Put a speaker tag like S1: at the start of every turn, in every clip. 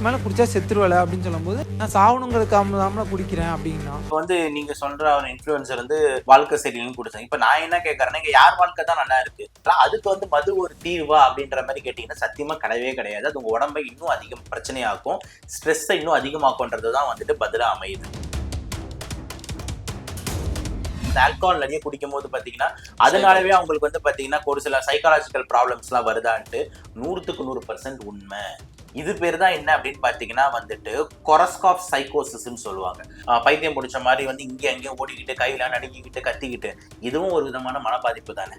S1: மேலே குடிச்சா செத்துருவலை அப்படின்னு சொல்லும்போது நான் சாவணுங்கிறதுக்காக தான் குடிக்கிறேன் அப்படின்னா.
S2: இப்போ வந்து நீங்க சொல்ற ஒரு இன்ஃப்ளூயன்சர் வந்து வாழ்க்கை சரியில்லைன்னு குடிச்சாங்க. இப்போ நான் என்ன கேட்கறேன்னா, இங்க யார் வாழ்க்கை தான் நல்லா இருக்கு, அதுக்கு வந்து மது ஒரு தீர்வா அப்படின்ற மாதிரி கேட்டீங்கன்னா சத்தியமா கிடையவே கிடையாது. அது உங்க உடம்பை இன்னும் அதிகம் பிரச்சனையாக்கும், ஸ்ட்ரெஸ்ஸை இன்னும் அதிகமாக்கும்ன்றதுதான் வந்துட்டு பதிலா அமையுது. ஆல்கஹால் நிறைய குடிக்கும் போது பாத்தீங்கன்னா அதனாலவே அவங்களுக்கு வந்து பாத்தீங்கன்னா ஒரு சில சைக்காலஜிக்கல் ப்ராப்ளம்ஸ் எல்லாம் வருதான்ட்டு 100% உண்மை. இது பேர் தான் என்ன அப்படின்னு பாத்தீங்கன்னா வந்துட்டு கொரஸ்காப் சைக்கோசிஸ்ன்னு சொல்லுவாங்க. பைத்தியம் பிடிச்ச மாதிரி வந்து இங்கே அங்கேயும் ஓடிக்கிட்டு கையில நடுங்கிக்கிட்டு கத்திக்கிட்டு, இதுவும் ஒரு விதமான மனபாதிப்பு தானே.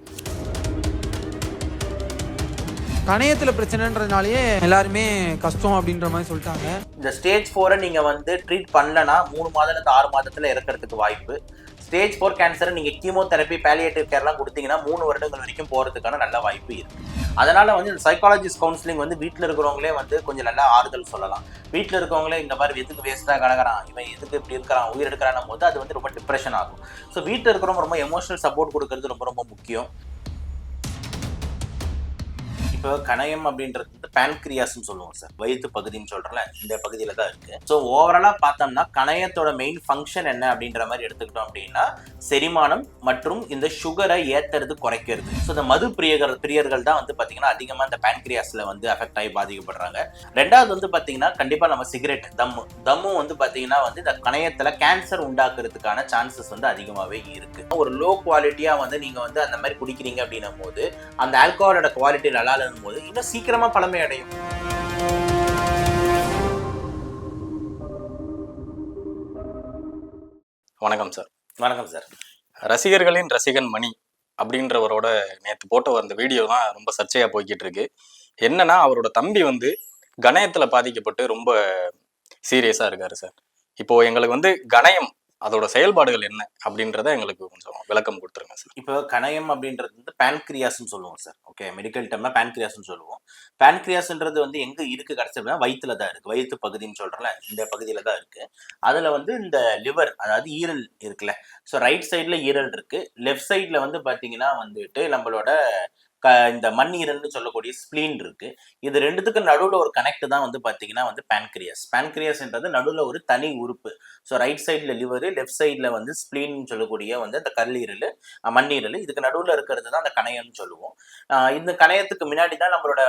S1: கணையத்துல பிரச்சனைன்றதுனாலயே எல்லாருமே கஷ்டம் அப்படின்ற மாதிரி சொல்லிட்டாங்க.
S2: இந்த ஸ்டேஜ் 4 நீங்க வந்து ட்ரீட் பண்ணலன்னா 3 மாதத்துல 6 மாதத்துல இறக்கிறதுக்கு வாய்ப்பு. ஸ்டேஜ் 4 கேன்சரை நீங்க கீமோதெரப்பி பேலியேட்டிவ் கேர்லாம் கொடுத்தீங்கன்னா 3 வருடங்கள் வரைக்கும் போறதுக்கான நல்ல வாய்ப்பு இருக்கு. அதனால வந்து இந்த சைக்காலஜிஸ்ட் கவுன்சிலிங் வந்து வீட்டில் இருக்கிறவங்களே வந்து கொஞ்சம் நல்லா ஆறுதல் சொல்லலாம். வீட்டில் இருக்கவங்களே இந்த மாதிரி எதுக்கு வேஸ்ட்டாக கிடக்கிறான், இவன் எதுக்கு இப்படி இருக்கிறான், உயிர் எடுக்கிறான் போது அது வந்து ரொம்ப டிப்ரெஷன் ஆகும். ஸோ வீட்டில் இருக்கிறவங்க ரொம்ப எமோஷனல் சப்போர்ட் கொடுக்கறது ரொம்ப ரொம்ப முக்கியம். இப்போ கணையம் அப்படின்றது வந்து பேன்கிரியாஸ்ன்னு சொல்லுவோம் சார், வயிற்று பகுதின்னு சொல்றோம்ல, இந்த பகுதியில தான் இருக்கு. ஸோ ஓவராலா பார்த்தோம்னா கணையத்தோட மெயின் ஃபங்க்ஷன் என்ன அப்படின்ற மாதிரி எடுத்துக்கிட்டோம் அப்படின்னா செரிமானம் மற்றும் இந்த சுகரை ஏத்துறது குறைக்கிறது. ஸோ இந்த மது பிரியர்கள் தான் வந்து பாத்தீங்கன்னா அதிகமா இந்த பேன்கிரியாஸ்ல வந்து அஃபெக்ட் ஆகி பாதிக்கப்படுறாங்க. ரெண்டாவது வந்து பாத்தீங்கன்னா கண்டிப்பா நம்ம சிகரெட் தம்மும் வந்து பாத்தீங்கன்னா வந்து இந்த கணையத்துல கேன்சர் உண்டாக்குறதுக்கான சான்சஸ் வந்து அதிகமாவே இருக்கு. ஒரு லோ குவாலிட்டியா வந்து நீங்க வந்து அந்த மாதிரி குடிக்கிறீங்க அப்படின்னும் போது அந்த ஆல்கஹாலோட குவாலிட்டி நல்லா போது இன்னும் சீக்கிரமா பழமை அடையும்.
S3: வணக்கம் சார்.
S2: வணக்கம் சார்.
S3: ரசிகர்களின் ரசிகன் மணி அப்படின்றவரோட நேற்று போட்ட அந்த வீடியோ தான் ரொம்ப சர்ச்சையா போய்கிட்டு இருக்கு. என்னன்னா அவரோட தம்பி வந்து கணயத்துல பாதிக்கப்பட்டு ரொம்ப சீரியஸா இருக்காரு சார். இப்போ எங்களுக்கு வந்து கணயம் அதோட செயல்பாடுகள் என்ன அப்படின்றத எங்களுக்கு கொஞ்சம் விளக்கம் கொடுத்துருங்க சார்.
S2: இப்போ கணையம் அப்படின்றது வந்து பேன்கிரியாஸ்ன்னு சொல்லுவோம் சார். ஓகே, மெடிக்கல் டேர்ம்ல பேன்கிரியாஸ்ன்னு சொல்லுவோம். பேன்கிரியாஸ்ன்றது வந்து எங்க இருக்கு கடைசியா வயிற்றுல தான் இருக்கு, வயிற்று பகுதின்னு சொல்றோம்ல, இந்த பகுதியில தான் இருக்கு. அதுல வந்து இந்த லிவர் அதாவது ஈரல் இருக்குல்ல, ஸோ ரைட் சைட்ல ஈரல் இருக்கு, லெஃப்ட் சைட்ல வந்து பாத்தீங்கன்னா வந்துட்டு நம்மளோட இந்த மண்ணீரல்னு சொல்லக்கூடிய ஸ்பிளீன் இருக்கு. இது ரெண்டுத்துக்கு நடுவுல ஒரு கனெக்ட் தான் வந்து பாத்தீங்கன்னா வந்து பேன்கிரியாஸ்ன்றது நடுவுல ஒரு தனி உறுப்பு. ஸோ ரைட் சைட்ல லிவர், லெஃப்ட் சைட்ல வந்து ஸ்பிளீன் சொல்லக்கூடிய வந்து அந்த கல்லீரல் மண்ணீரல், இதுக்கு நடுவுல இருக்கிறது தான் அந்த கணையம்னு சொல்லுவோம். இந்த கணையத்துக்கு முன்னாடி தான் நம்மளோட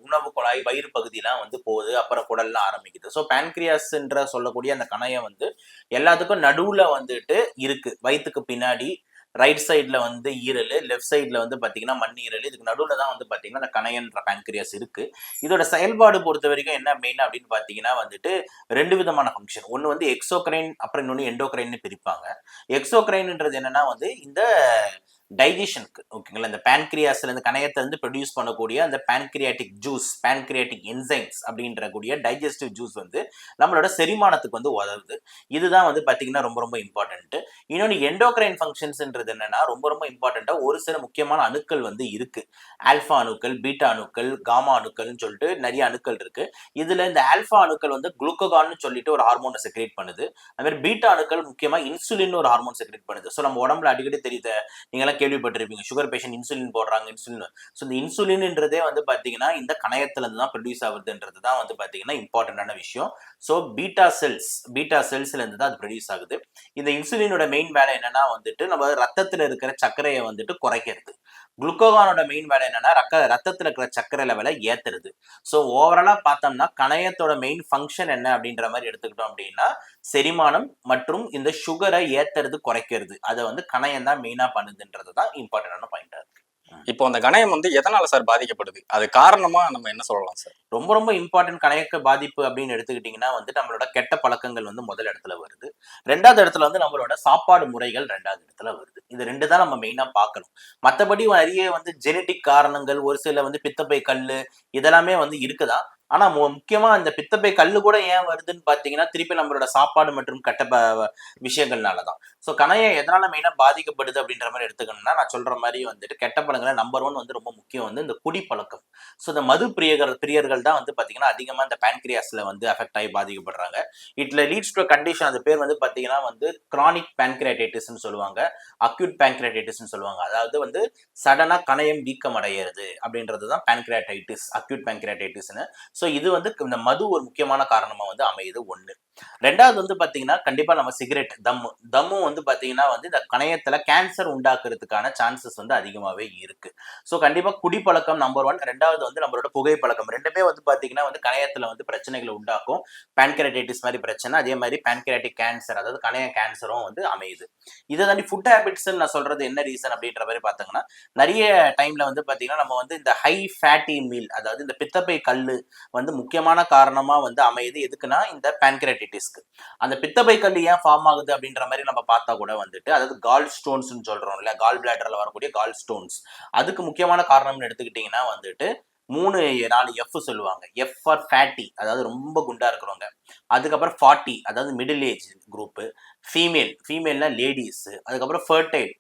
S2: உணவு குழாய் வயிறு பகுதியெல்லாம் வந்து போகுது, அப்புறம் குடல்லாம் ஆரம்பிக்குது. ஸோ பேன்கிரியாஸ்ன்ற சொல்லக்கூடிய அந்த கணையம் வந்து எல்லாத்துக்கும் நடுவுல வந்துட்டு இருக்கு. வயிற்றுக்கு பின்னாடி ரைட் சைட்ல வந்து ஈரல், லெஃப்ட் சைட்ல வந்து பாத்தீங்கன்னா மண்ணீரல், இதுக்கு நடுவுல தான் வந்து பாத்தீங்கன்னா அந்த கணையன்ற பேன்கிரியாஸ் இருக்கு. இதோட செயல்பாடு பொறுத்த வரைக்கும் என்ன மெயின் அப்படின்னு பாத்தீங்கன்னா வந்துட்டு 2 விதமான ஃபங்க்ஷன். ஒன்னு வந்து எக்ஸோக்ரைன், அப்புறம் இன்னொன்னு எண்டோக்ரைன்னு பிரிப்பாங்க. எக்ஸோக்ரைன்ன்றது என்னன்னா வந்து இந்த டைஜஷனுக்கு, ஓகேங்களா, இந்த பேன்கிரியாஸ்ல இருந்து கணையத்தை வந்து ப்ரொடியூஸ் பண்ணக்கூடிய அந்த பேன்கிரியாட்டிக் ஜூஸ், பேன்கிரியாட்டிக் என்சைம்ஸ் அப்படின்ற கூடிய டைஜஸ்டிவ் ஜூஸ் வந்து நம்மளோட செரிமானத்துக்கு வந்து உதவுது. இதுதான் வந்து பாத்தீங்கன்னா ரொம்ப ரொம்ப இம்பார்ட்டன்ட். இன்னொன்று எண்டோக்ரைன் ஃபங்க்ஷன்ஸ்ன்றது என்னன்னா ரொம்ப ரொம்ப இம்பார்ட்டண்டா ஒரு சில முக்கியமான அணுக்கள் வந்து இருக்கு. ஆல்பா அணுக்கள், பீட்டா அணுக்கள், காமா அணுக்கள்னு சொல்லிட்டு நிறைய அணுக்கள் இருக்கு. இதுல இந்த ஆல்பா அணுக்கள் வந்து குளுக்கோகான்னு சொல்லிட்டு ஒரு ஹார்மோனை செக்ரேட் பண்ணுது. அது மாதிரி பீட்டா அணுக்கள் முக்கியமா இன்சுலின் ஒரு ஹார்மோன் செக்ரேட் பண்ணுது. ஸோ நம்ம உடம்புல அடிக்கடி தெரியுது, நீங்க கேள்விப்பட்டிருப்பீங்க, சுகர் பேஷண்ட் இன்சுலின் போடுறாங்க, இன்சுலின். ஸோ இந்த இன்சுலின்ன்றதே வந்து பாத்தீங்கன்னா இந்த கணையத்துல இருந்து தான் ப்ரொடியூஸ் ஆகுதுன்றது தான் வந்து பாத்தீங்கன்னா இம்பார்ட்டன்டான விஷயம். ஸோ பீட்டா செல்ஸ்ல இருந்து தான் அது ப்ரொடியூஸ் ஆகுது. இந்த இன்சுலினோட மெயின் வேலை என்னன்னா வந்துட்டு நம்ம ரத்தத்துல இருக்கிற சர்க்கரையை வந்துட்டு குறைக்கிறது. குளுக்கோகானோட மெயின் வேலை என்னன்னா ரத்தத்துல இருக்கிற சர்க்கரை லெவலை ஏத்துறது. ஸோ ஓவராலா பார்த்தோம்னா கணையத்தோட மெயின் ஃபங்க்ஷன் என்ன அப்படின்ற மாதிரி எடுத்துக்கிட்டோம் அப்படின்னா செரிமானம் மற்றும் இந்த சுகரை ஏத்துறது குறைக்கிறது. அதை வந்து கணையம் தான் மெயினா பண்ணுதுன்றது தான் இம்பார்ட்டன்டான பாயிண்டா இருக்கு.
S3: இப்போ அந்த கணையம் வந்து எதனால சார் பாதிக்கப்படுது, அது காரணமா நம்ம என்ன சொல்லலாம் சார்?
S2: ரொம்ப ரொம்ப இம்பார்ட்டன்ட் கணையக்க பாதிப்பு அப்படின்னு எடுத்துக்கிட்டீங்கன்னா வந்து நம்மளோட கெட்ட பழக்கங்கள் வந்து முதல் இடத்துல வருது. ரெண்டாவது இடத்துல வந்து நம்மளோட சாப்பாடு முறைகள் ரெண்டாவது இடத்துல வருது. இது ரெண்டு தான் நம்ம மெயினா பார்க்கணும். மற்றபடி நிறைய வந்து ஜெனட்டிக் காரணங்கள், ஒரு சில வந்து பித்தப்பை கல்லு இதெல்லாமே வந்து இருக்குதான். ஆனா முக்கியமா இந்த பித்தப்பை கல்லு கூட ஏன் வருதுன்னு பாத்தீங்கன்னா திருப்பி நம்மளோட சாப்பாடு மற்றும் விஷயங்கள்னாலதான். ஸோ கணையம் எதனால மெயினா பாதிக்கப்படுது அப்படின்ற மாதிரி எடுத்துக்கணும்னா நான் சொல்ற மாதிரி வந்துட்டு கெட்ட பழங்களை நம்பர் 1 வந்து ரொம்ப முக்கியம் வந்து இந்த குடிப்பழக்கம். ஸோ இந்த மது பிரியர்கள் தான் வந்து பாத்தீங்கன்னா அதிகமா இந்த பேன்கிரியாஸ்ல வந்து அஃபெக்ட் ஆகி பாதிக்கப்படுறாங்க. இட்ல லீட்ஸ் டு கண்டிஷன், அது பேர் வந்து பாத்தீங்கன்னா வந்து கிரானிக் பேன்கிரியாடைட்டிஸ்ன்னு சொல்லுவாங்க, அக்யூட் பேன்கிரியாடைட்டிஸ்ன்னு சொல்லுவாங்க. அதாவது வந்து சடனா கணையம் வீக்கம் அடையிறது அப்படின்றதுதான் பேன்கிரியாடைட்டிஸ், அக்யூட் பேன்கிரியாடைட்டிஸ்னு. ஸோ இது வந்து இந்த மது ஒரு முக்கியமான காரணமா வந்து அமையுது ஒண்ணு. ரெண்டாவது வந்து பாத்தீங்கன்னா கண்டிப்பா நம்ம சிகரெட், தம்மும் வந்து பாத்தீங்கன்னா வந்து இந்த கணையத்துல கேன்சர் உண்டாக்குறதுக்கான சான்சஸ் வந்து அதிகமாவே இருக்கு. ஸோ கண்டிப்பா குடிப்பழக்கம் நம்பர் 1. ரெண்டாவது வந்து நம்மளோட புகைப்பழக்கம் ரெண்டுமே வந்து பாத்தீங்கன்னா வந்து கணையத்துல வந்து பிரச்சனைகளை உண்டாக்கும். பேன்கிரடைட்டிஸ் மாதிரி பிரச்சனை, அதே மாதிரி பேன்கிராட்டிக் கேன்சர், அதாவது கணைய கேன்சரும் வந்து அமையுது. இதை தாண்டி ஃபுட் ஹேபிட்ஸ் நான் சொல்றது என்ன ரீசன் அப்படின்ற மாதிரி பாத்தீங்கன்னா, நிறைய டைம்ல வந்து பாத்தீங்கன்னா நம்ம வந்து இந்த ஹை ஃபேட்டி மீல், அதாவது இந்த பித்தப்பை கல்லு வந்து முக்கியமான காரணமா வந்து அமையுது. எதுக்குன்னா இந்த பேன்கிராட்டிட்டிஸ்க்கு. அந்த பித்தப்பை கல்லு ஏன் ஃபார்ம் ஆகுது அப்படின்ற மாதிரி நம்ம பார்த்தா கூட வந்துட்டு, அதாவது கால் ஸ்டோன்ஸ் சொல்றோம் இல்ல, கால் பிளாடர்ல வரக்கூடிய கால் ஸ்டோன்ஸ், அதுக்கு முக்கியமான காரணம்னு எடுத்துக்கிட்டீங்கன்னா வந்துட்டு 3 4 எஃப் சொல்லுவாங்க. எஃப் ஃபார் ஃபேட்டி, அதாவது ரொம்ப குண்டா இருக்கிறவங்க. அதுக்கப்புறம் 40, அதாவது மிடில் ஏஜ் குரூப். ஃபீமேல்னா லேடிஸ். அதுக்கப்புறம் ஃபர்டைல்.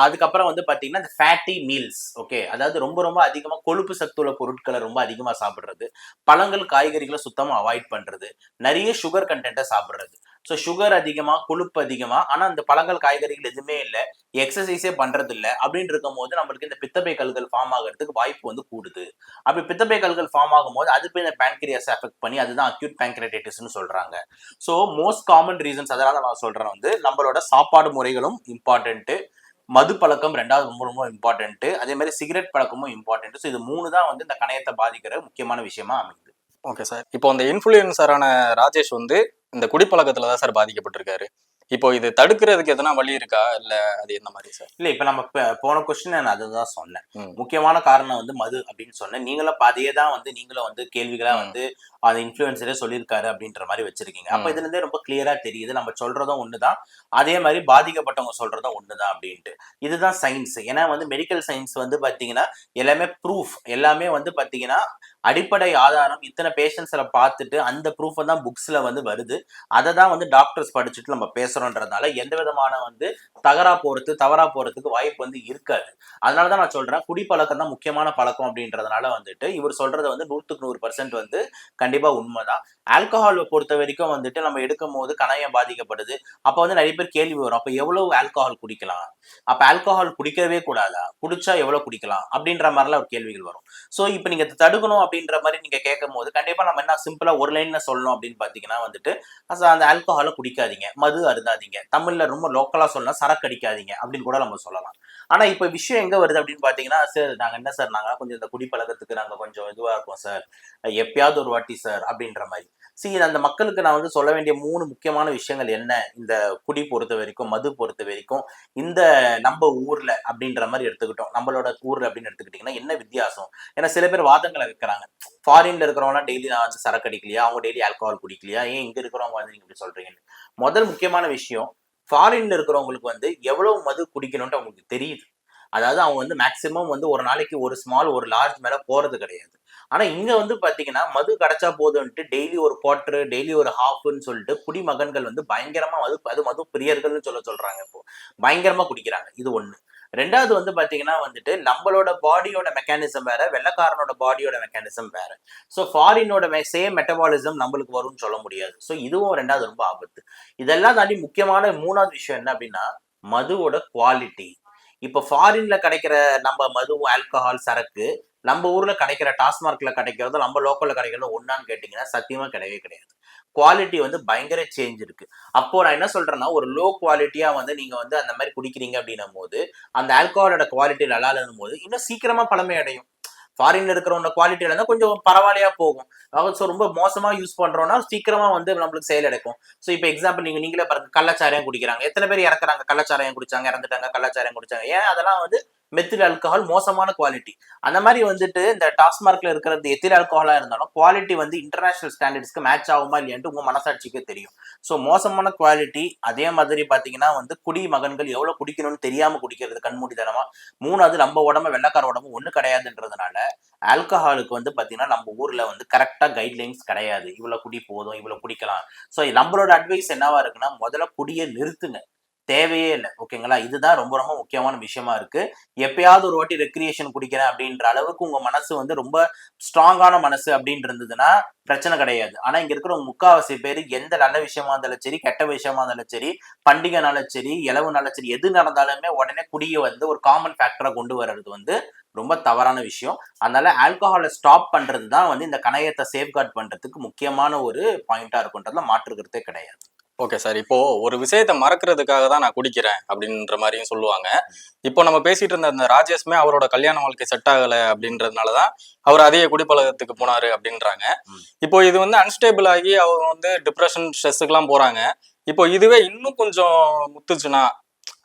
S2: அதுக்கப்புறம் வந்து பாத்தீங்கன்னா இந்த ஃபேட்டி மீல்ஸ். ஓகே, அதாவது ரொம்ப ரொம்ப அதிகமா கொழுப்பு சத்துள்ள பொருட்களை ரொம்ப அதிகமா சாப்பிடுறது, பழங்கள் காய்கறிகளை சுத்தமா அவாய்ட் பண்றது, நிறைய சுகர் கண்டென்ட்டை சாப்பிடுறது. ஸோ சுகர் அதிகமா, கொழுப்பு அதிகமா, ஆனா இந்த பழங்கள் காய்கறிகள் எதுவுமே இல்லை, எக்ஸசைஸே பண்றது இல்லை அப்படின்னு இருக்கும் போது நம்மளுக்கு இந்த பித்தப்பை கல்கள் ஃபார்ம் ஆகிறதுக்கு வாய்ப்பு வந்து கூடுது. அப்படி பித்தப்பை கல்கள் ஃபார்ம் ஆகும்போது அது போய் இந்த பேன்கிரியாஸ் அஃபெக்ட் பண்ணி அதுதான் அக்யூட் பேன்கிரைட்டிஸ்னு சொல்றாங்க. ஸோ மோஸ்ட் காமன் ரீசன்ஸ், அதனால நான் சொல்றேன் வந்து நம்மளோட சாப்பாடு முறைகளும் இம்பார்ட்டன்ட், மது பழக்கம் ரெண்டாவது ரொம்ப ரொம்ப இம்பார்ட்டன்ட், அதே மாதிரி சிகரெட் பழக்கமும் இம்பார்ட்டன்ட். ஸோ இது 3 தான் வந்து இந்த கணையத்தை பாதிக்கிற முக்கியமான விஷயமா அமையுது.
S3: Okay sir. இப்போ அந்த இன்ஃப்ளூயன்சரான ராஜேஷ் வந்து இந்த குடிப்பழக்கத்துல தான் சார் பாதிக்கப்பட்டிருக்காரு. இப்போ இது தடுக்கிறதுக்கு எதனா வழி இருக்கா, இல்ல அது என்ன மாதிரி சார்?
S2: இல்ல, இப்ப நம்ம போன கொஸ்டின் நான் அதுதான் சொன்னேன். முக்கியமான காரணம் வந்து மது அப்படின்னு சொன்னேன். நீங்களும் அதையே தான் வந்து நீங்களும் வந்து கேள்விகளா வந்து அந்த இன்ஃப்ளூயன்சரே சொல்லியிருக்காரு அப்படின்ற மாதிரி வச்சிருக்கீங்க. அப்ப இதுல இருந்தே ரொம்ப கிளியரா தெரியுது நம்ம சொல்றதும் ஒண்ணுதான், அதே மாதிரி பாதிக்கப்பட்டவங்க சொல்றதும் ஒண்ணுதான் அப்படின்ட்டு. இதுதான் சயின்ஸ். ஏன்னா வந்து மெடிக்கல் சயின்ஸ் வந்து பாத்தீங்கன்னா எல்லாமே ப்ரூஃப், எல்லாமே வந்து பாத்தீங்கன்னா அடிப்படை ஆதாரம். இத்தனை பேஷண்ட்ஸ்ல பார்த்துட்டு அந்த ப்ரூஃப் தான் புக்ஸ்ல வந்து வருது. அதை தான் வந்து டாக்டர்ஸ் படிச்சுட்டு நம்ம பேசுறோன்றதுனால எந்த விதமான வந்து தவறா போறதுக்கு வாய்ப்பு வந்து இருக்காது. அதனாலதான் நான் சொல்றேன் குடிப்பழக்கம் தான் முக்கியமான பழக்கம் அப்படின்றதுனால வந்துட்டு இவர் சொல்றது வந்து 100% வந்து கண்டிப்பா உண்மைதான். ஆல்கஹாலை பொறுத்த வரைக்கும் வந்துட்டு நம்ம எடுக்கும் போது கணையம் பாதிக்கப்படுது. அப்ப வந்து நிறைய பேர் கேள்வி வரும், அப்ப எவ்வளவு ஆல்கஹால் குடிக்கலாம், அப்ப ஆல்கஹால் குடிக்கவே கூடாதா, குடிச்சா எவ்வளவு குடிக்கலாம் அப்படின்ற மாதிரிலாம் ஒரு கேள்விகள் வரும். சோ இப்ப நீங்க தடுக்கணும் அப்படின்ற மாதிரி நீங்க கேட்கும் போது கண்டிப்பா நம்ம என்ன சிம்பிளா ஒரு லைன்ல சொல்லணும் அப்படின்னு பாத்தீங்கன்னா வந்துட்டு அந்த ஆல்கஹாலை குடிக்காதீங்க, மது அருந்தாதீங்க, தமிழ்ல ரொம்ப லோக்கலா சொல்லலாம் சரக்கு அடிக்காதீங்க அப்படின்னு கூட நம்ம சொல்லலாம். ஆனா இப்ப விஷயம் எங்க வருது அப்படின்னு பாத்தீங்கன்னா, சார் நாங்க என்ன சார், நாங்க கொஞ்சம் இந்த குடிப்பழக்கத்துக்கு நாங்க கொஞ்சம் இதுவா இருக்கோம் சார், எப்பயாவது ஒரு வாட்டி சார் அப்படின்ற மாதிரி. அந்த மக்களுக்கு நான் வந்து சொல்ல வேண்டிய 3 முக்கியமான விஷயங்கள் என்ன, இந்த குடி பொறுத்த வரைக்கும், மது பொறுத்த வரைக்கும், இந்த நம்ம ஊர்ல அப்படின்ற மாதிரி எடுத்துக்கிட்டோம், நம்மளோட ஊர்ல அப்படின்னு எடுத்துக்கிட்டீங்கன்னா என்ன வித்தியாசம். ஏன்னா சில பேர் வாதங்களை வைக்கிறாங்க, ஃபாரின்ல இருக்கிறவங்களாம் டெய்லி நான் வந்து சரக்கு அடிக்கலையா, அவங்க டெய்லி ஆல்கஹால் குடிக்கலையா, ஏன் இங்க இருக்கிறவங்க வந்து நீங்க இப்படி சொல்றீங்கன்னு. முதல் முக்கியமான விஷயம், ஃபாரின்ல இருக்கிறவங்களுக்கு வந்து எவ்வளவு மது குடிக்கணும்ட்டு அவங்களுக்கு தெரியுது. அதாவது அவங்க வந்து மேக்சிமம் வந்து ஒரு நாளைக்கு ஒரு ஸ்மால் ஒரு லார்ஜ் மேல போறது கிடையாது. ஆனா இங்க வந்து பாத்தீங்கன்னா மது கிடைச்சா போதும்ட்டு டெய்லி ஒரு குவார்டர், டெய்லி ஒரு ஹாஃப்னு சொல்லிட்டு குடிமகன்கள் வந்து பயங்கரமா மது பிரியர்கள்னு சொல்றாங்க. இப்போ பயங்கரமா குடிக்கிறாங்க. இது ஒண்ணு. ரெண்டாவது வந்து பாத்தீங்கன்னா வந்துட்டு நம்மளோட பாடியோட மெக்கானிசம் வேற, வெள்ளக்காரனோட பாடியோட மெக்கானிசம் வேற. ஸோ ஃபாரினோட சேம் மெட்டபாலிசம் நம்மளுக்கு வரும்னு சொல்ல முடியாது. ஸோ இதுவும் ரெண்டாவது ரொம்ப ஆபத்து. இதெல்லாம் தாண்டி முக்கியமான 3வது விஷயம் என்ன அப்படின்னா மதுவோட குவாலிட்டி. இப்ப ஃபாரின்ல கிடைக்கிற நம்ம மது, ஆல்கஹால், சரக்கு நம்ம ஊர்ல கிடைக்கிற டாஸ்மார்க்ல கிடைக்கிறதோ நம்ம லோக்கல்ல கிடைக்கிறதோ ஒன்னான்னு கேட்டீங்கன்னா சத்தியமா கிடையவே கிடையாது. குவாலிட்டி வந்து பயங்கர சேஞ்ச் இருக்கு. அப்போ நான் என்ன சொல்றேன்னா ஒரு லோ குவாலிட்டியா வந்து நீங்க வந்து அந்த மாதிரி குடிக்கிறீங்க அப்படின்னும் போது அந்த ஆல்கஹாலோட குவாலிட்டி நல்லா இல்லைன்னும் போது இன்னும் சீக்கிரமா பழமை அடையும். ஃபாரின்ல இருக்கிறவங்க குவாலிட்டியில இருந்தா கொஞ்சம் பரவாயில்லையா போகும். ஸோ ரொம்ப மோசமா யூஸ் பண்றோம்னா சீக்கிரமா வந்து நம்மளுக்கு செயல் அடைக்கும். ஸோ இப்போ எக்ஸாம்பிள் நீங்களே பாருங்க, கள்ளச்சாராயம் குடிக்கிறாங்க, எத்தனை பேர் இறக்குறாங்க, கள்ளச்சாராயம் குடிச்சாங்க இறந்துட்டாங்க, கள்ளச்சாராயம் குடிச்சாங்க. ஏன் அதெல்லாம் வந்து மெத்தில் ஆல்கஹால் மோசமான குவாலிட்டி. அந்த மாதிரி வந்துட்டு இந்த டாஸ்மார்க்ல இருக்கிற எத்தில் ஆல்கஹாலா இருந்தாலும் குவாலிட்டி வந்து இன்டர்நேஷனல் ஸ்டாண்டர்ட்ஸ்க்கு மேட்ச் ஆகுமா இல்லையான்ட்டு உங்க மனசாட்சிக்கே தெரியும். ஸோ மோசமான குவாலிட்டி. அதே மாதிரி பாத்தீங்கன்னா வந்து குடிமகன்கள் எவ்வளவு குடிக்கணும்னு தெரியாம குடிக்கிறது கண்மூடித்தனமா. 3வது நம்ம உடம்பு வெள்ளக்கார உடம்பு ஒண்ணு கிடையாதுன்றதுனால ஆல்கஹாலுக்கு வந்து பாத்தீங்கன்னா நம்ம ஊர்ல வந்து கரெக்டா கைட்லைன்ஸ் கிடையாது. இவ்வளவு குடி போதும், இவ்வளவு குடிக்கலாம். ஸோ நம்மளோட அட்வைஸ் என்னவா இருக்குன்னா முதல்ல குடியை நிறுத்துங்க, தேவையே இல்லை. ஓகேங்களா, இதுதான் ரொம்ப ரொம்ப முக்கியமான விஷயமா இருக்கு. எப்பயாவது ஒரு வாட்டி ரெக்ரியேஷன் குடிக்கிறேன் அப்படின்ற அளவுக்கு உங்க மனசு வந்து ரொம்ப ஸ்ட்ராங்கான மனசு அப்படின்னு இருந்ததுன்னா பிரச்சனை கிடையாது. ஆனா இங்க இருக்கிற முக்காவாசி பேர் எந்த நல்ல விஷயமா இருந்தாலும் சரி, கெட்ட விஷயமா இருந்தாலும் சரி, பண்டிகைனாலும் சரி, இளவுனாலும் சரி, எது நடந்தாலுமே உடனே குடியை வந்து ஒரு காமன் ஃபேக்டரா கொண்டு வர்றது வந்து ரொம்ப தவறான விஷயம். அதனால ஆல்கஹாலை ஸ்டாப் பண்றது தான் வந்து இந்த கணையத்தை சேஃப்கார்ட் பண்றதுக்கு முக்கியமான ஒரு பாயிண்டா இருக்குன்றதுல மாற்றுக்கிறதே கிடையாது.
S3: Okay sir. இப்போ ஒரு விஷயத்த மறக்கிறதுக்காக தான் நான் குடிக்கிறேன் அப்படின்ற மாதிரியும் சொல்லுவாங்க. இப்போ நம்ம பேசிட்டு இருந்த அந்த ராஜேஷ்மே அவரோட கல்யாண வாழ்க்கை செட் ஆகல அப்படின்றதுனாலதான் அவர் அதே குடிப்பழக்கத்துக்கு போனாரு அப்படின்றாங்க. இப்போ இது வந்து அன்ஸ்டேபிள் ஆகி அவங்க வந்து டிப்ரெஷன் ஸ்ட்ரெஸ்ஸுக்கு எல்லாம் போறாங்க. இப்போ இதுவே இன்னும் கொஞ்சம் முத்துச்சுன்னா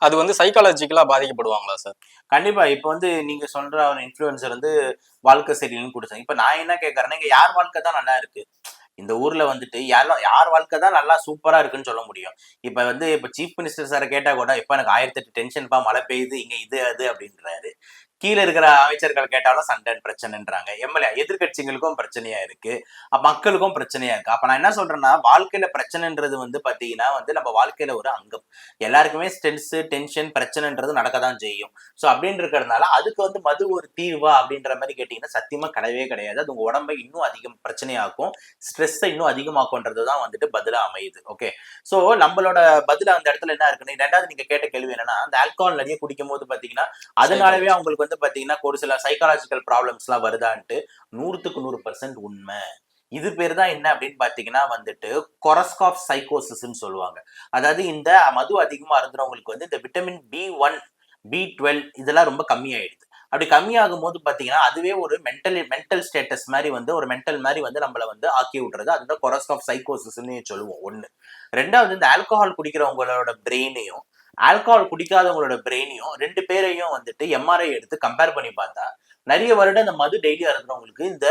S3: அது வந்து சைக்காலஜிக்கலா பாதிக்கப்படுவாங்களா சார்?
S2: கண்டிப்பா. இப்ப வந்து நீங்க சொல்ற ஒரு இன்ஃப்ளூயன்சர் வந்து வாழ்க்கை சரியில்லைன்னு குடிச்சாங்க. இப்ப நான் என்ன கேட்கறேன்னா, இங்க யார் வாழ்க்கை தான் நல்லா இருக்கு? இந்த ஊர்ல வந்துட்டு யார் வாழ்க்கை தான் நல்லா சூப்பரா இருக்குன்னு சொல்ல முடியும். இப்ப சீஃப் மினிஸ்டர் சார கேட்டா கூட, "எப்ப எனக்கு 1008 டென்ஷன்ப்பா, மழை பெய்யுது, இங்க இது அது" அப்படின்றாரு. கீழ இருக்கிற அமைச்சர்கள் கேட்டாலும் சண்டை பிரச்சனைன்றாங்க. எம்எல்ஏ எதிர்க்கட்சிகளுக்கும் பிரச்சனையா இருக்கு. மக்களுக்கும் பிரச்சனையா இருக்கு. அப்ப நான் என்ன சொல்றேன்னா, வாழ்க்கையில பிரச்சனைன்றது வந்து பாத்தீங்கன்னா வந்து நம்ம வாழ்க்கையில ஒரு அங்கம். எல்லாருக்குமே ஸ்ட்ரெஸ், டென்ஷன், பிரச்சனைன்றது நடக்கதான் செய்யும். சோ அப்படின்னு இருக்கிறதுனால அதுக்கு வந்து மது ஒரு தீர்வா அப்படின்ற மாதிரி கேட்டீங்கன்னா சத்தியமா கிடையவே கிடையாது. அது உங்க உடம்பை இன்னும் அதிகம் பிரச்சனையாக்கும். ஸ்ட்ரெஸ்ஸை இன்னும் அதிகமாக்கும்ன்றதுதான் வந்துட்டு பதிலா அமையுது. ஓகே. சோ நம்மளோட பதில அந்த இடத்துல என்ன இருக்குன்னு 2வது நீங்க கேட்ட கேள்வி என்னன்னா, அந்த ஆல்கஹால் நிறைய குடிக்கும் போது பாத்தீங்கன்னா அதனாலவே அவங்களுக்கு வந்து பாத்தீங்கன்னா ஒரு சில சைக்காலஜிக்கல் ப்ராப்ளம்ஸ் எல்லாம் வருதான்ட்டு 100க்கு 100% உண்மை. இது பேர் தான் என்ன அப்படின்னு பாத்தீங்கன்னா வந்துட்டு கொரஸ்காஃப் சைக்கோசிஸ்ன்னு சொல்லுவாங்க. அதாவது இந்த மது அதிகமா இருந்தவங்களுக்கு வந்து இந்த விட்டமின் B1, B12 இதெல்லாம் ரொம்ப கம்மியாயிடுது. அப்படி கம்மியாகும் போது பாத்தீங்கன்னா அதுவே ஒரு மென்டல் ஸ்டேட்டஸ் மாதிரி வந்து ஒரு மென்டல் மாதிரி வந்து நம்மள வந்து ஆக்கி விடுறது. அதுதான் கொரஸ்காஃப் சைக்கோசிஸ்ன்னு சொல்லுவோம். 1. 2வது இந்த ஆல்கஹால் குடிக்கிறவங்களோட பிரெயினையும் ஆல்கஹால் குடிக்காதவங்களோட பிரெயினையும் 2 பேரையும் வந்துட்டு எம்ஆர்ஐ எடுத்து கம்பேர் பண்ணி பார்த்தா நிறைய வருடம் இந்த மது டெய்லி அருந்துறவங்களுக்கு இந்த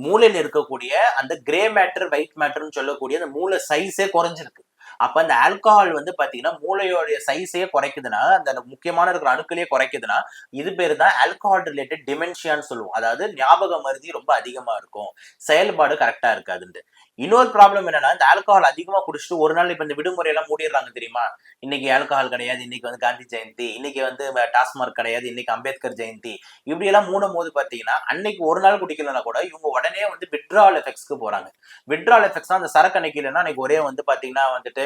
S2: மூளையில இருக்கக்கூடிய அந்த கிரே மேட்டர் ஒயிட் மேட்டர்னு சொல்லக்கூடிய அந்த மூளை சைஸே குறைஞ்சிருக்கு. அப்ப அந்த ஆல்கஹால் வந்து பாத்தீங்கன்னா மூளையோடைய சைஸையே குறைக்குதுன்னா அந்த முக்கியமான இருக்கிற அணுக்களையே குறைக்குதுன்னா இது பேரு தான் ஆல்கஹால் ரிலேட்டட் டிமென்ஷியான்னு சொல்லுவோம். அதாவது ஞாபக மருதி ரொம்ப அதிகமா இருக்கும், செயல்பாடு கரெக்டா இருக்காதுன்ட்டு. இன்னொரு ப்ராப்ளம் என்னன்னா இந்த ஆல்கஹால் அதிகமா குடிச்சிட்டு ஒரு நாள் இப்ப இந்த விடுமுறை எல்லாம் மூடிடுறாங்க தெரியுமா? இன்னைக்கு ஆல்கஹால் கிடையாது, இன்னைக்கு வந்து காந்தி ஜெயந்தி, இன்னைக்கு வந்து டாஸ்மார்க் கிடையாது, இன்னைக்கு அம்பேத்கர் ஜெயந்தி, இப்படி எல்லாம் மூடும் போது பாத்தீங்கன்னா அன்னைக்கு ஒரு நாள் குடிக்கலன்னா கூட இவங்க உடனே வந்து விட்ரால் எஃபெக்ட்ஸ்க்கு போறாங்க. விட்ரால் எஃபெக்ட்ஸ் அந்த சரக்கு அன்னைக்கு அன்னைக்கு ஒரே வந்து பாத்தீங்கன்னா வந்துட்டு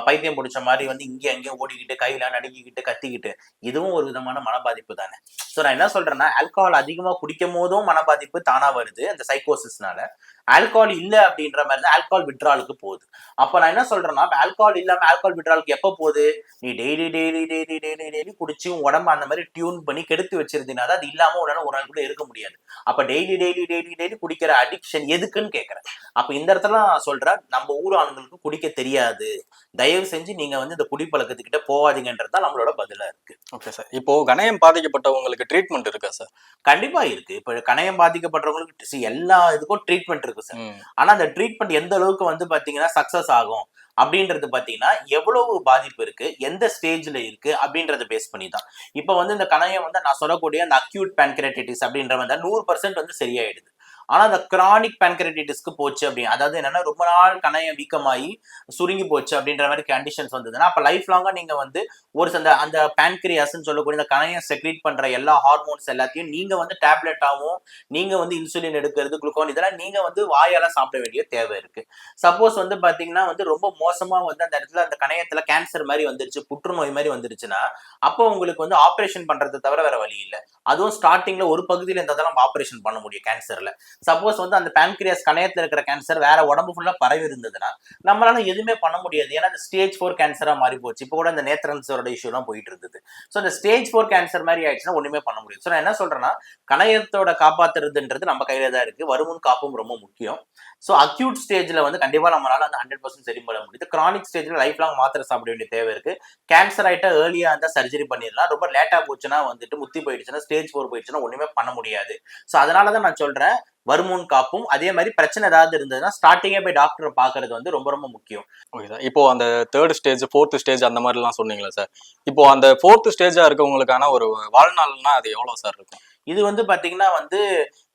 S2: பைத்தியம் பிடிச்ச மாதிரி வந்து இங்கே அங்கேயும் ஓடிக்கிட்டு கையில நடுக்கிக்கிட்டு கத்திக்கிட்டு இதுவும் ஒரு விதமான மனபாதிப்பு தானே. சோ நான் என்ன சொல்றேன்னா ஆல்கஹால் அதிகமா குடிக்கும் போதும் மனபாதிப்பு தானா வருது அந்த சைக்கோசிஸ்னால. ஆல்கஹால் இல்ல அப்படின்ற மாதிரி தான் ஆல்கஹால் விட்ராலுக்கு போகுது. அப்ப நான் என்ன சொல்றேன்னா ஆல்கஹால் இல்லாம ஆல்கஹால் விட்ராலுக்கு எப்ப போகுது? நீ daily daily daily daily daily குடிச்சு உடம்பு அந்த மாதிரி டியூன் பண்ணி கெடுத்து வச்சிருந்தீங்கன்னா அது இல்லாம ஒரு நாள் கூட இருக்க முடியாது. அப்ப டெய்லி டெய்லி டெய்லி டெய்லி குடிக்கிற அடிக்ஷன் எதுக்குன்னு கேட்கறேன். அப்ப இந்த இடத்துல நான் சொல்றேன் நம்ம ஊர் ஆண்களுக்கு குடிக்க தெரியாது, தயவு செஞ்சு நீங்க வந்து இந்த குடிப்பழக்கத்துக்கிட்ட போவாதீங்கன்றது தான் நம்மளோட பதிலா இருக்கு.
S3: Okay sir. இப்போ கணையம் பாதிக்கப்பட்டவங்களுக்கு ட்ரீட்மெண்ட் இருக்கா சார்?
S2: கண்டிப்பா இருக்கு. இப்ப கணையம் பாதிக்கப்பட்டவங்களுக்கு எல்லா இதுக்கும் ட்ரீட்மெண்ட் இருக்கு சார். ஆனா அந்த ட்ரீட்மெண்ட் எந்த அளவுக்கு வந்து பாத்தீங்கன்னா சக்சஸ் ஆகும் அப்படின்றது பாத்தீங்கன்னா எவ்வளவு பாதிப்பு இருக்கு, எந்த ஸ்டேஜ்ல இருக்கு அப்படின்றத பேஸ் பண்ணி தான். இப்ப வந்து இந்த கணையம் வந்து நான் சொல்லக்கூடிய அந்த அக்யூட் பேன்கிரேட்டிட்டிஸ் அப்படின்ற மாதிரி 100% வந்து சரியாயிடுது. ஆனா அந்த கிரானிக் பேன்கிரேட்டிட்டிஸ்க்கு போச்சு அப்படின்னு அதாவது என்னன்னா ரொம்ப நாள் கணையம் வீக்கமாயி சுருங்கி போச்சு அப்படின்ற மாதிரி கண்டிஷன்ஸ் வந்ததுன்னா அப்ப லைஃப் லாங்கா நீங்க வந்து ஒரு அந்த பேன்கிரியாஸ்ன்னு சொல்லக்கூடிய இந்த கணையம் செக்ரீட் பண்ற எல்லா ஹார்மோன்ஸ் எல்லாத்தையும் நீங்க வந்து டேப்லெட்டாவும் நீங்க வந்து இன்சுலின் எடுக்கிறது குளுக்கோன் இதெல்லாம் நீங்க வந்து வாயால சாப்பிட வேண்டிய தேவை இருக்கு. சப்போஸ் வந்து பாத்தீங்கன்னா வந்து ரொம்ப மோசமா வந்து அந்த இடத்துல அந்த கணையத்துல கேன்சர் மாதிரி வந்துருச்சு, புற்றுநோய் மாதிரி வந்துருச்சுன்னா அப்போ உங்களுக்கு வந்து ஆபரேஷன் பண்றதை தவிர வேற வழி இல்லை. அதுவும் ஸ்டார்டிங்ல ஒரு பகுதியில இருந்தாலும் ஆபரேஷன் பண்ண முடியும் கேன்சர்ல. சப்போஸ் வந்து அந்த பேன்கிரியாஸ் கணையத்துல இருக்கிற கேன்சர் வேற உடம்பு ஃபுல்லா பரவி இருந்ததுன்னா நம்மளால எதுவுமே பண்ண முடியாது. ஏன்னா அந்த ஸ்டேஜ் 4 கேன்சரா மாறி போச்சு. இப்போ கூட இந்த நேத்ரன்ஸோட இஷ்யூ எல்லாம் போயிட்டு இருந்தது. ஸோ இந்த ஸ்டேஜ் 4 கேன்சர் மாதிரி ஆயிடுச்சுன்னா ஒண்ணுமே பண்ண முடியும். ஸோ நான் என்ன சொல்றேன்னா கணையத்தோட காப்பாத்துறதுன்றது நம்ம கையில தான் இருக்கு. வருமுன் காப்பும் ரொம்ப முக்கியம். ஸோ அக்யூட் ஸ்டேஜ்ல வந்து கண்டிப்பா நம்மளால அந்த 100% சரி பண்ண முடியுது. கிரானிக் ஸ்டேஜ்ல லைஃப் லாங் மாத்திரை சாப்பிட வேண்டிய தேவை இருக்கு. கேன்சர் ஆயிட்டா ஏர்லியா இருந்தா சர்ஜரி பண்ணிடலாம். ரொம்ப லேட்டா போச்சுன்னா வந்துட்டு முத்தி போயிடுச்சுன்னா ஸ்டேஜ் 4 போயிடுச்சுன்னா ஒண்ணுமே பண்ண முடியாது. ஸோ அதனாலதான் நான் சொல்றேன் வருமுன் காப்பும். அதே மாதிரி பிரச்சனை ஏதாவது இருந்ததுன்னா ஸ்டார்டிங்கே போய் டாக்டரை பாக்குறது வந்து ரொம்ப ரொம்ப முக்கியம்.
S3: Okay sir. இப்போ அந்த 3rd ஸ்டேஜ் 4th ஸ்டேஜ் அந்த மாதிரி எல்லாம் சொன்னீங்களா சார்? இப்போ அந்த 4th ஸ்டேஜா இருக்கவங்களுக்கான ஒரு வாழ்நாள்னா அது எவ்வளவு சார் இருக்கும்?
S2: இது வந்து பாத்தீங்கன்னா வந்து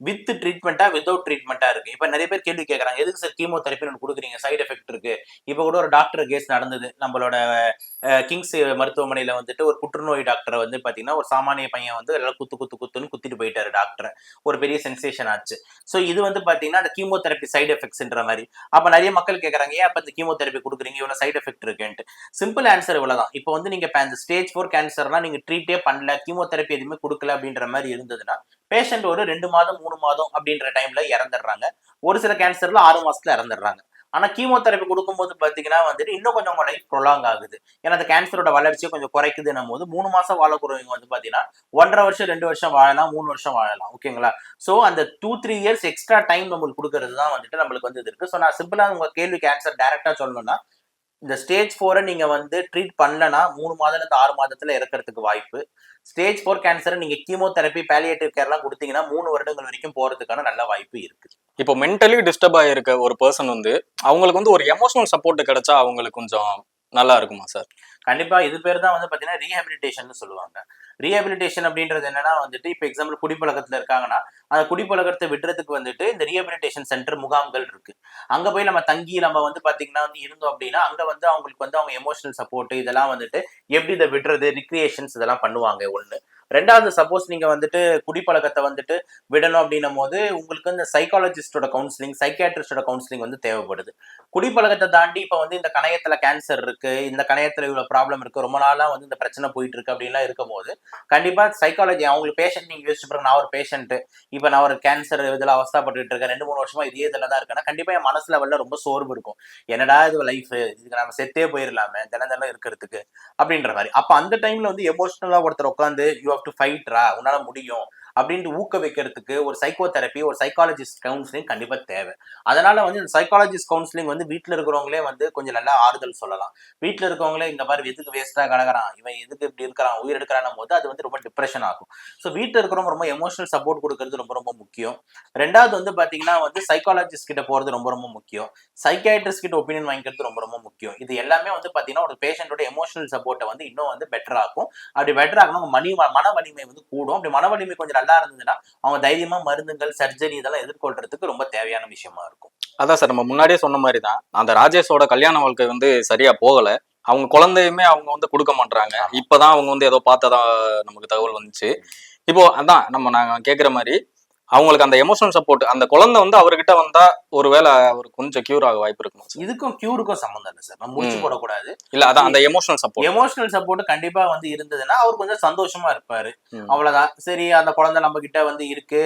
S2: வித் ட்ரீட்மெண்டா வித்வுட் ட்ரீட்மெண்டா இருக்கு. இப்ப நிறைய பேர் கேள்வி கேட்கறாங்க, எதுக்கு சார் கீமோதெரப்பி கொடுக்குறீங்க, சைடு எஃபெக்ட் இருக்கு. இப்ப கூட ஒரு டாக்டர் கேஸ் நடந்தது நம்மளோட கிங்ஸ் மருத்துவமனையில வந்துட்டு ஒரு புற்றுநோய் டாக்டரை வந்து பாத்தீங்கன்னா ஒரு சாமானிய பையன் வந்து எல்லாம் குத்துன்னு குத்திட்டு போயிட்டாரு டாக்டரை. ஒரு பெரிய சென்சேஷன் ஆச்சு. சோ இது வந்து பாத்தீங்கன்னா அந்த கீமோதெரப்பி சைடு எஃபெக்ட்ஸ்ன்ற மாதிரி. அப்ப நிறைய மக்கள் கேட்கறாங்க, ஏன் அப்ப இந்த கீமோதெரப்பி கொடுக்குறீங்க, இவ்வளவு சைடு எஃபெக்ட் இருக்குன்ட்டு. சிம்பிள் ஆன்சர் இவ்வளவுதான். இப்போ வந்து நீங்க ஸ்டேஜ் 4 கேன்சர்னா நீங்க ட்ரீட்டே பண்ணல, கீமோதெரப்பி எதுவுமே கொடுக்கல அப்படின்ற மாதிரி இருந்ததுன்னா பேஷண்ட் ஒரு 2 மாதம் 3 மாதம் அப்படின்ற டைம்ல இறந்துடுறாங்க. ஒரு சில கேன்சர்ல 6 மாசத்துல இறந்துடுறாங்க. ஆனா கீமோதெரபி கொடுக்கும்போது பாத்தீங்கன்னா வந்துட்டு இன்னும் கொஞ்சம் உங்க லைஃப் ப்ரொலாங் ஆகுது. ஏன்னா அந்த கேன்சரோட வளர்ச்சியை கொஞ்சம் குறைக்குதுன்னும் போது 3 மாசம் வாழக்கூடியவங்க வந்து பாத்தீங்கன்னா 1.5 வருஷம் 2 வருஷம் வாழலாம், 3 வருஷம் வாழலாம். ஓகேங்களா? சோ அந்த 2-3 இயர்ஸ் எக்ஸ்ட்ரா டைம் நம்மளுக்கு கொடுக்கறது தான் வந்துட்டு நம்மளுக்கு வந்து இது இருக்கு. சோ நான் சிம்பிளா உங்க கேள்விக்கு ஆன்சர் டைரக்டா சொல்லணும்னா, இந்த ஸ்டேஜ் 4 நீங்க வந்து ட்ரீட் பண்ணலனா 3 மாதத்துல 6 மாதத்துல இறக்கறதுக்கு வாய்ப்பு. ஸ்டேஜ் 4 கேன்சரை நீங்க கீமோதெரபி, பாலியேட்டிவ் கேர்லாம் கொடுத்தீங்கன்னா 3 வருடங்கள் வரைக்கும் போறதுக்கான நல்ல வாய்ப்பு இருக்கு.
S3: இப்போ மென்டலி டிஸ்டர்ப் ஆயிருக்க ஒரு பர்சன் வந்து அவங்களுக்கு வந்து ஒரு எமோஷனல் சப்போர்ட் கிடைச்சா அவங்களுக்கு கொஞ்சம் நல்லா இருக்குமா சார்?
S2: கண்டிப்பா இது பேர் தான் வந்து பாத்தீங்கன்னா ரீஹபிலிட்டேஷன் சொல்லுவாங்க. ரீஹபிலிட்டேஷன் அப்படின்றது என்னன்னா வந்துட்டு இப்ப எக்ஸாம்பிள் குடிப்பழக்கத்துல இருக்காங்கன்னா அந்த குடிப்பழக்கத்தை விடுறதுக்கு வந்துட்டு இந்த ரீஹபிலிட்டேஷன் சென்டர் முகாம்கள் இருக்கு. அங்க போய் நம்ம தங்கி நம்ம வந்து பாத்தீங்கன்னா வந்து இருந்தோம் அப்படின்னா அங்க வந்து அவங்களுக்கு வந்து அவங்க எமோஷனல் சப்போர்ட் இதெல்லாம் வந்துட்டு எப்படி இதை விடுறது, ரிக்ரியேஷன்ஸ் இதெல்லாம் பண்ணுவாங்க ஒண்ணு. ரெண்டாவது, சப்போஸ் நீங்க வந்துட்டு குடிப்பழக்கத்தை வந்துட்டு விடணும் அப்படின்னும் போது உங்களுக்கு இந்த சைக்காலஜிஸ்டோட கவுன்சிலிங், சைக்கியாட்ரிஸ்டோட கவுன்சிலிங் வந்து தேவைப்படுது. குடிப்பழக்கத்தை தாண்டி இப்ப வந்து இந்த கணையத்துல கேன்சர் இருக்கு, இந்த கணையத்துல இவ்வளவு ப்ராப்ளம் இருக்கு, ரொம்ப நாளா வந்து இந்த பிரச்சனை போயிட்டு இருக்கு அப்படின்லாம் இருக்கும் போது கண்டிப்பா சைக்காலஜி அவங்களுக்கு பேஷண்ட் நீங்க யோசிச்சு பாருங்க. நான் ஒரு பேஷண்ட், இப்ப நான் ஒரு கேன்சர் இதுல அவஸ்தாப்பட்டு இருக்கேன், 2-3 வருஷமா இதே இதுலதான் இருக்கேன்னா கண்டிப்பா என் மனசு லெவல்ல ரொம்ப சோர்வு இருக்கும். என்னடா இது லைஃப், இதுக்கு நம்ம செத்தே போயிடலாமே தினம் தினம் இருக்கிறதுக்கு அப்படின்ற மாதிரி. அப்ப அந்த டைம்ல வந்து எமோஷனலா ஒருத்தர் உட்காந்து யூ ஹேவ் டு ஃபைட்ரா, உன்னால முடியும் அப்படின்ட்டு ஊக்க வைக்கிறதுக்கு ஒரு சைக்கோ தெரப்பி, ஒரு சைக்காலஜிஸ்ட் கவுன்சிலிங் கண்டிப்பா தேவை. அதனால வந்து இந்த சைக்காலஜிஸ்ட் கவுன்சிலிங் வந்து வீட்டுல இருக்கிறவங்களே வந்து கொஞ்சம் நல்லா ஆறுதல் சொல்லலாம். வீட்டுல இருக்கவங்களே இந்த மாதிரி எதுக்கு வேஸ்டா கிடக்குறான், இவன் எதுக்கு இப்படி இருக்கிறான், உயிர் எடுக்கிறான் போது அது வந்து ரொம்ப டிப்ரெஷன் ஆகும். ஸோ வீட்டுல இருக்கிறவங்க ரொம்ப எமோஷனல் சப்போர்ட் கொடுக்கறது ரொம்ப ரொம்ப முக்கியம். ரெண்டாவது வந்து பாத்தீங்கன்னா வந்து சைக்காலஜிஸ்ட் கிட்ட போறது ரொம்ப ரொம்ப முக்கியம். சைக்கியாட்ரிஸ்ட் கிட்ட ஒப்பீனியன் வாங்கிக்கிறது ரொம்ப ரொம்ப முக்கியம். இது எல்லாமே வந்து பாத்தீங்கன்னா ஒரு பேஷண்டோட எமோஷனல் சப்போர்ட்டை வந்து இன்னும் வந்து பெட்டர் ஆகும். அப்படி பெட்டர் ஆகணும் மன வலிமை வந்து கூடும். அப்படி மன வலிமை கொஞ்சம் நல்லா இருந்ததுன்னா அவங்க தைரியமா மருந்துகள், சர்ஜரி இதெல்லாம் எதிர்கொள்றதுக்கு ரொம்ப தேவையான விஷயமா இருக்கும்.
S3: அதான் சார், நம்ம முன்னாடியே சொன்ன மாதிரி தான் அந்த ராஜேஷோட கல்யாண வாழ்க்கை வந்து சரியா போகல. அவங்க குழந்தையுமே அவங்க வந்து கொடுக்க மாட்டாங்க. இப்பதான் அவங்க வந்து ஏதோ பார்த்ததா நமக்கு தகவல் வந்துச்சு. இப்போ அதான் நாங்க கேட்குற மாதிரி அவங்களுக்கு அந்த எமோஷனல் சப்போர்ட், அந்த குழந்தை வந்து அவர்கிட்ட வந்தா ஒருவேளை அவர் கொஞ்சம் கியூர் ஆக வாய்ப்பு இருக்குமா சார்?
S2: இதுக்கும் கியூருக்கும் சம்மந்தம் இல்லை சார், நம்ம முடிச்சு போடக்கூடாது.
S3: இல்ல அதான் அந்த எமோஷனல்
S2: சப்போர்ட் கண்டிப்பா வந்து இருந்ததுன்னா அவர் கொஞ்சம் சந்தோஷமா இருப்பாரு. அவ்வளவுதான். சரி, அந்த குழந்தை நம்ம கிட்ட வந்து இருக்கு,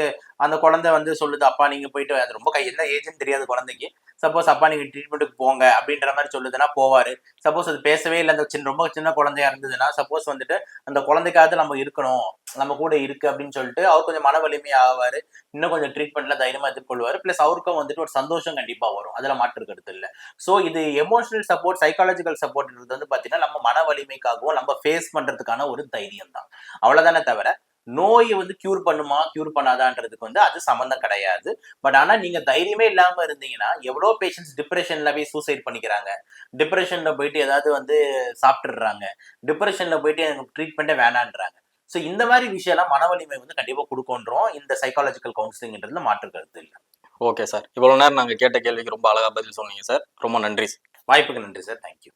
S2: அந்த குழந்தை வந்து சொல்லுது அப்பா நீங்க போயிட்டு, அது ரொம்ப என்ன ஏஜ்னு தெரியாது குழந்தைக்கு, சப்போஸ் அப்பா நீங்க ட்ரீட்மெண்ட்டுக்கு போங்க அப்படின்ற மாதிரி சொல்லுதுன்னா போவாரு. சப்போஸ் அது பேசவே இல்லை, அந்த ரொம்ப சின்ன குழந்தையா இருந்ததுன்னா சப்போஸ் வந்துட்டு அந்த குழந்தைக்காவது நம்ம இருக்கணும், நம்ம கூட இருக்கு அப்படின்னு சொல்லிட்டு அவர் கொஞ்சம் மன வலிமை ஆவாரு. இன்னும் கொஞ்சம் ட்ரீட்மெண்ட்ல தைரியமா எதிர்கொள்வாரு. பிளஸ் அவருக்கும் வந்துட்டு ஒரு சந்தோஷம் கண்டிப்பா வரும். அதுல மாற்று கருத்து இல்லை. சோ இது எமோஷனல் சப்போர்ட், சைக்காலஜிக்கல் சப்போர்ட்ன்றது வந்து பாத்தீங்கன்னா நம்ம மன வலிமைக்காகவும் நம்ம ஃபேஸ் பண்றதுக்கான ஒரு தைரியம் தான். அவ்வளவுதானே தவிர நோயை வந்து கியூர் பண்ணுமா கியூர் பண்ணாதான்றதுக்கு வந்து அது சம்மந்தம் கிடையாது. பட் ஆனா நீங்க தைரியமே இல்லாம இருந்தீங்கன்னா எவ்வளவு பேஷண்ட்ஸ் டிப்ரெஷன்ல போய் சூசைட் பண்ணிக்கிறாங்க, டிப்ரெஷன்ல போயிட்டு ஏதாவது வந்து சாப்பிட்டுடுறாங்க, டிப்ரெஷன்ல போயிட்டு எனக்கு ட்ரீட்மெண்ட்டே வேணான்றாங்க. ஸோ இந்த மாதிரி விஷயம்லாம் மன வலிமை வந்து கண்டிப்பா கொடுக்கன்றோம். இந்த சைக்காலஜிக்கல் கவுன்சிலிங்ன்றதுல மாற்று கருத்து இல்லை.
S3: ஓகே சார், இவ்வளவு நேரம் நாங்க கேட்ட கேள்விக்கு ரொம்ப அழகா பதில் சொன்னீங்க சார். ரொம்ப நன்றி சார்.
S2: வாய்ப்புக்கு நன்றி சார். தேங்க்யூ.